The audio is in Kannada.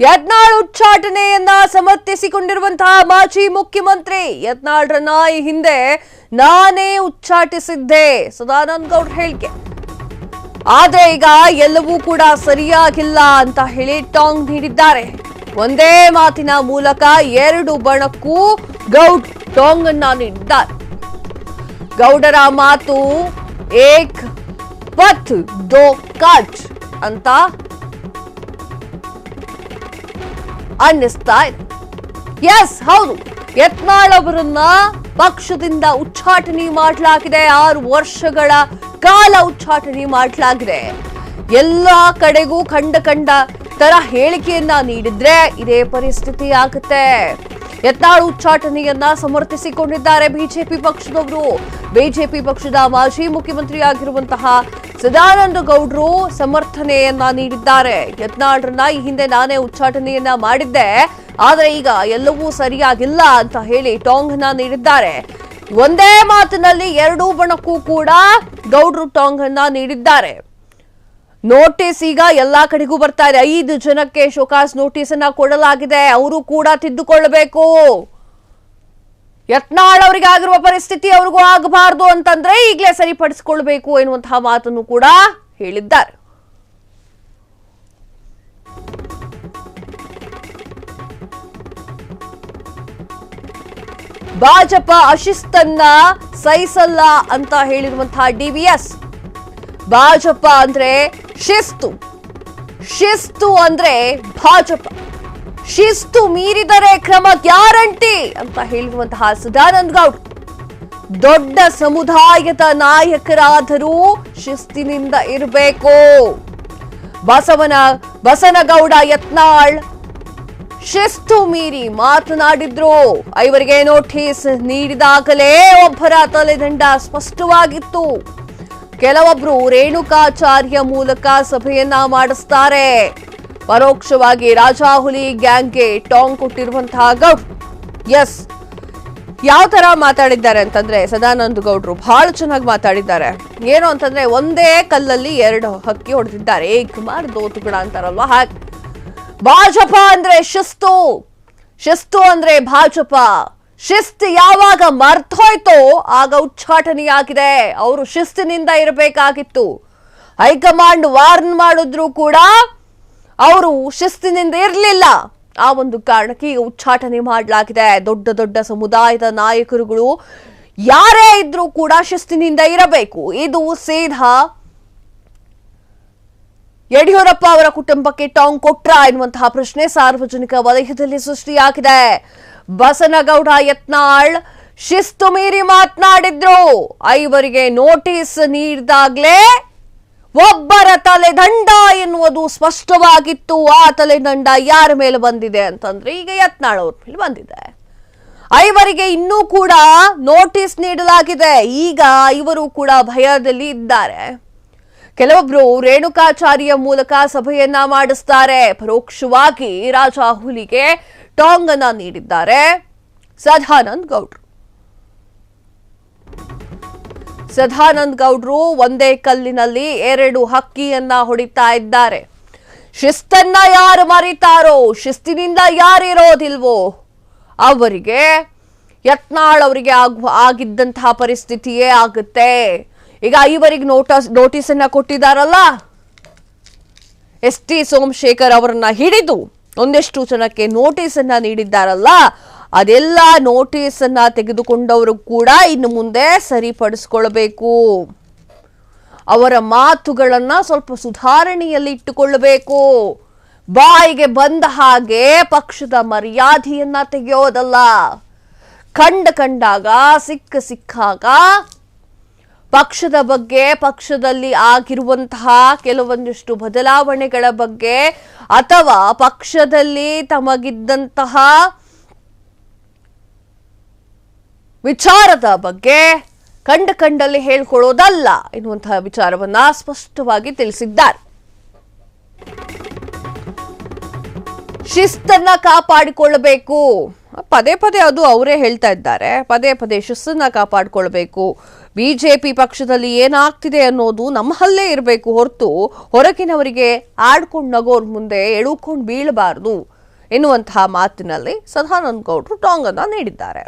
ಯತ್ನಾಳ್ ಉಚ್ಚಾಟನೆಯನ್ನ ಸಮರ್ಥಿಸಿಕೊಂಡಿರುವಂತಹ ಮಾಜಿ ಮುಖ್ಯಮಂತ್ರಿ ಯತ್ನಾಳ್ರನ್ನ ಈ ಹಿಂದೆ ನಾನೇ ಉಚ್ಚಾಟಿಸಿದ್ದೆ ಸದಾನಂದ ಗೌಡ ಹೇಳಿಕೆ. ಆದ್ರೆ ಈಗ ಎಲ್ಲವೂ ಕೂಡ ಸರಿಯಾಗಿಲ್ಲ ಅಂತ ಹೇಳಿ ಟಾಂಗ್ ನೀಡಿದ್ದಾರೆ. ಒಂದೇ ಮಾತಿನ ಮೂಲಕ ಎರಡು ಬಣಕ್ಕೂ ಗೌಡ್ ಟಾಂಗ್ ಅನ್ನ ನೀಡಿದ್ದಾರೆ. ಗೌಡರ ಮಾತು ಏಕ್ ಪಥ್ ದೋ ಕಾಟ್ ಅಂತ ಅನ್ನಿಸ್ತಾ ಇದೆ. ಎಸ್, ಹೌದು, ಯತ್ನಾಳ್ ಅವರನ್ನ ಪಕ್ಷದಿಂದ ಉಚ್ಚಾಟನೆ ಮಾಡಲಾಗಿದೆ. 6 ವರ್ಷಗಳ ಕಾಲ ಉಚ್ಚಾಟನೆ ಮಾಡಲಾಗಿದೆ. ಎಲ್ಲಾ ಕಡೆಗೂ ಕಂಡ ತರ ಹೇಳಿಕೆಯನ್ನ ನೀಡಿದ್ರೆ ಇದೇ ಪರಿಸ್ಥಿತಿ ಆಗುತ್ತೆ. ಯತ್ನಾಳ್ ಉಚ್ಚಾಟನೆಯನ್ನ ಸಮರ್ಥಿಸಿಕೊಂಡಿದ್ದಾರೆ ಬಿಜೆಪಿ ಪಕ್ಷದವರು. ಬಿಜೆಪಿ ಪಕ್ಷದ ಮಾಜಿ ಮುಖ್ಯಮಂತ್ರಿ ಆಗಿರುವಂತಹ ಸದಾನಂದ ಗೌಡ್ರು ಸಮರ್ಥನೆಯನ್ನ ನೀಡಿದ್ದಾರೆ. ಯತ್ನಾಳ್ರನ್ನ ಈ ಹಿಂದೆ ನಾನೇ ಉಚ್ಚಾಟನೆಯನ್ನ ಮಾಡಿದ್ದೆ, ಆದ್ರೆ ಈಗ ಎಲ್ಲವೂ ಸರಿಯಾಗಿಲ್ಲ ಅಂತ ಹೇಳಿ ಟಾಂಗ್ ಅನ್ನ ನೀಡಿದ್ದಾರೆ. ಒಂದೇ ಮಾತಿನಲ್ಲಿ ಎರಡೂ ಬಣಕ್ಕೂ ಕೂಡ ಗೌಡ್ರು ಟಾಂಗ್ ಅನ್ನ ನೀಡಿದ್ದಾರೆ. ನೋಟಿಸ್ ಈಗ ಎಲ್ಲಾ ಕಡೆಗೂ ಬರ್ತಾ ಇದೆ. 5 ಜನಕ್ಕೆ ಶೋಕಾಸ್ ನೋಟಿಸ್ ಅನ್ನ ಕೊಡಲಾಗಿದೆ. ಅವರು ಕೂಡ ತಿದ್ದುಕೊಳ್ಳಬೇಕು. ಯತ್ನಾಳ್ ಅವರಿಗೆ ಆಗಿರುವ ಪರಿಸ್ಥಿತಿ ಅವ್ರಿಗೂ ಆಗಬಾರದು ಅಂತಂದ್ರೆ ಈಗಲೇ ಸರಿಪಡಿಸಿಕೊಳ್ಬೇಕು ಎನ್ನುವಂತಹ ಮಾತನ್ನು ಕೂಡ ಹೇಳಿದ್ದಾರೆ. ಭಾಜಪ ಅಶಿಸ್ತನ್ನ ಸಹಿಸಲ್ಲ ಅಂತ ಹೇಳಿರುವಂತಹ ಡಿವಿಎಸ್. ಭಾಜಪ ಅಂದ್ರೆ ಶಿಸ್ತು ಅಂದ್ರೆ ಭಾಜಪ. ಶಿಸ್ತು ಮೀರಿದರೆ ಕ್ರಮ ಗ್ಯಾರಂಟಿ ಅಂತ ಹೇಳಿರುವಂತಹ ಸದಾನಂದ ಗೌಡ್. ದೊಡ್ಡ ಸಮುದಾಯದ ನಾಯಕರಾದರೂ ಶಿಸ್ತಿನಿಂದ ಇರಬೇಕು. ಬಸನಗೌಡ ಯತ್ನಾಳ್ ಶಿಸ್ತು ಮೀರಿ ಮಾತನಾಡಿದ್ರು. ಇವರಿಗೆ ನೋಟಿಸ್ ನೀಡಿದಾಗಲೇ ಒಬ್ಬರ ತಲೆದಂಡ ಸ್ಪಷ್ಟವಾಗಿತ್ತು. ಕೆಲವೊಬ್ರು ರೇಣುಕಾಚಾರ್ಯ ಮೂಲಕ ಸಭೆಯನ್ನ ಮಾಡಿಸ್ತಾರೆ. ಪರೋಕ್ಷವಾಗಿ ರಾಜಾಹುಲಿ ಗ್ಯಾಂಗ್ಗೆ ಟಾಂಗ್ ಕೊಟ್ಟಿರುವಂತಹ ಗೌಡ್. ಎಸ್, ಯಾವ ತರ ಮಾತಾಡಿದ್ದಾರೆ ಅಂತಂದ್ರೆ ಸದಾನಂದ ಗೌಡ್ರು ಬಹಳ ಚೆನ್ನಾಗಿ ಮಾತಾಡಿದ್ದಾರೆ. ಏನು ಅಂತಂದ್ರೆ ಒಂದೇ ಕಲ್ಲಲ್ಲಿ 2 ಹಕ್ಕಿ ಹೊಡೆದಿದ್ದಾರೆ. ಏಕ್ ಮಾರ್ ದೋ ತುಕಡ ಅಂತಾರಲ್ವಾ, ಹಾಗೆ ಭಾಜಪ ಅಂದ್ರೆ ಶಿಸ್ತು ಅಂದ್ರೆ ಭಾಜಪ. ಶಿಸ್ತು ಯಾವಾಗ ಮರ್ತೋಯ್ತೋ ಆಗ ಉಚ್ಚಾಟನೆಯಾಗಿದೆ. ಅವರು ಶಿಸ್ತಿನಿಂದ ಇರಬೇಕಾಗಿತ್ತು. ಹೈಕಮಾಂಡ್ ವಾರ್ನ್ ಮಾಡಿದ್ರು ಕೂಡ ಅವರು ಶಿಸ್ತಿನಿಂದ ಇರಲಿಲ್ಲ. ಆ ಒಂದು ಕಾರಣಕ್ಕೆ ಈಗ ಉಚ್ಚಾಟನೆ ಮಾಡಲಾಗಿದೆ. ದೊಡ್ಡ ಸಮುದಾಯದ ನಾಯಕರುಗಳು ಯಾರೇ ಇದ್ರೂ ಕೂಡ ಶಿಸ್ತಿನಿಂದ ಇರಬೇಕು. ಇದು ಸೀದಾ ಯಡಿಯೂರಪ್ಪ ಅವರ ಕುಟುಂಬಕ್ಕೆ ಟಾಂಗ್ ಕೊಟ್ರ ಎನ್ನುವಂತಹ ಪ್ರಶ್ನೆ ಸಾರ್ವಜನಿಕ ವಲಯದಲ್ಲಿ ಸೃಷ್ಟಿಯಾಗಿದೆ. ಬಸನಗೌಡ ಯತ್ನಾಳ್ ಶಿಸ್ತು ಮೀರಿ ಮಾತನಾಡಿದ್ರು. ಇವರಿಗೆ ನೋಟಿಸ್ ನೀಡಿದಾಗ್ಲೇ ಒಬ್ಬರ ತಲೆದಂಡ ಎನ್ನುವುದು ಸ್ಪಷ್ಟವಾಗಿತ್ತು. ಆ ತಲೆದಂಡ ಯಾರ ಮೇಲೆ ಬಂದಿದೆ ಅಂತಂದ್ರೆ ಈಗ ಯತ್ನಾಳ್ ಅವ್ರ ಮೇಲೆ ಬಂದಿದೆ. ಇವರಿಗೆ ಇನ್ನೂ ಕೂಡ ನೋಟಿಸ್ ನೀಡಲಾಗಿದೆ. ಈಗ ಇವರು ಕೂಡ ಭಯದಲ್ಲಿ ಇದ್ದಾರೆ. ಕೆಲವೊಬ್ರು ರೇಣುಕಾಚಾರ್ಯ ಮೂಲಕ ಸಭೆಯನ್ನ ಮಾಡಿಸ್ತಾರೆ. ಪರೋಕ್ಷವಾಗಿ ರಾಜಾಹುಲಿಗೆ ಟಾಂಗ್ ಅನ್ನ ನೀಡಿದ್ದಾರೆ ಸದಾನಂದ ಗೌಡ್ರು ಒಂದೇ ಕಲ್ಲಿನಲ್ಲಿ 2 ಹಕ್ಕಿಯನ್ನ ಹೊಡಿತಾ ಇದ್ದಾರೆ. ಶಿಸ್ತನ್ನ ಯಾರು ಮರಿತಾರೋ, ಶಿಸ್ತಿನಿಂದ ಯಾರಿರೋದಿಲ್ವೋ ಅವರಿಗೆ ಯತ್ನಾಳ್ ಅವರಿಗೆ ಆಗಿದ್ದಂತಹ ಪರಿಸ್ಥಿತಿಯೇ ಆಗುತ್ತೆ. ಈಗ ಇವರಿಗೆ ನೋಟಿಸ್ ಅನ್ನ ಕೊಟ್ಟಿದ್ದಾರಲ್ಲ, ST ಸೋಮಶೇಖರ್ ಅವರನ್ನ ಹಿಡಿದು ಒಂದಷ್ಟು ಜನಕ್ಕೆ ನೋಟಿಸ್ ಅನ್ನ ನೀಡಿದ್ದಾರಲ್ಲ, ಅದೆಲ್ಲ ನೋಟಿಸ್ ಅನ್ನ ತೆಗೆದುಕೊಂಡವರು ಕೂಡ ಇನ್ನು ಮುಂದೆ ಸರಿಪಡಿಸಿಕೊಳ್ಳಬೇಕು. ಅವರ ಮಾತುಗಳನ್ನ ಸ್ವಲ್ಪ ಸುಧಾರಣೆಯಲ್ಲಿ ಇಟ್ಟುಕೊಳ್ಳಬೇಕು. ಬಾಯಿಗೆ ಬಂದ ಹಾಗೆ ಪಕ್ಷದ ಮರ್ಯಾದೆಯನ್ನ ತೆಗೆಯೋದಲ್ಲ. ಕಂಡಾಗ ಸಿಕ್ಕಾಗ ಪಕ್ಷದ ಬಗ್ಗೆ, ಪಕ್ಷದಲ್ಲಿ ಆಗಿರುವಂತಹ ಕೆಲವೊಂದಿಷ್ಟು ಬದಲಾವಣೆಗಳ ಬಗ್ಗೆ ಅಥವಾ ಪಕ್ಷದಲ್ಲಿ ತಮಗಿದ್ದಂತಹ ವಿಚಾರದ ಬಗ್ಗೆ ಕಂಡಲ್ಲಿ ಹೇಳ್ಕೊಳ್ಳೋದಲ್ಲ ಎನ್ನುವಂತಹ ವಿಚಾರವನ್ನ ಸ್ಪಷ್ಟವಾಗಿ ತಿಳಿಸಿದ್ದಾರೆ. ಶಿಸ್ತನ್ನ ಕಾಪಾಡಿಕೊಳ್ಳಬೇಕು. ಪದೇ ಅದು ಅವರೇ ಹೇಳ್ತಾ ಇದ್ದಾರೆ. ಪದೇ ಶಿಸ್ತನ್ನ ಕಾಪಾಡಿಕೊಳ್ಬೇಕು. ಬಿಜೆಪಿ ಪಕ್ಷದಲ್ಲಿ ಏನಾಗ್ತಿದೆ ಅನ್ನೋದು ನಮ್ಮಲ್ಲೇ ಇರಬೇಕು ಹೊರತು ಹೊರಗಿನವರಿಗೆ ಆಡ್ಕೊಂಡು ನಗೋರ್ ಮುಂದೆ ಎಳುಕೊಂಡು ಬೀಳಬಾರದು ಎನ್ನುವಂತಹ ಮಾತಿನಲ್ಲಿ ಸದಾನಂದ ಗೌಡರು ಟಾಂಗ್ ಅನ್ನ ನೀಡಿದ್ದಾರೆ.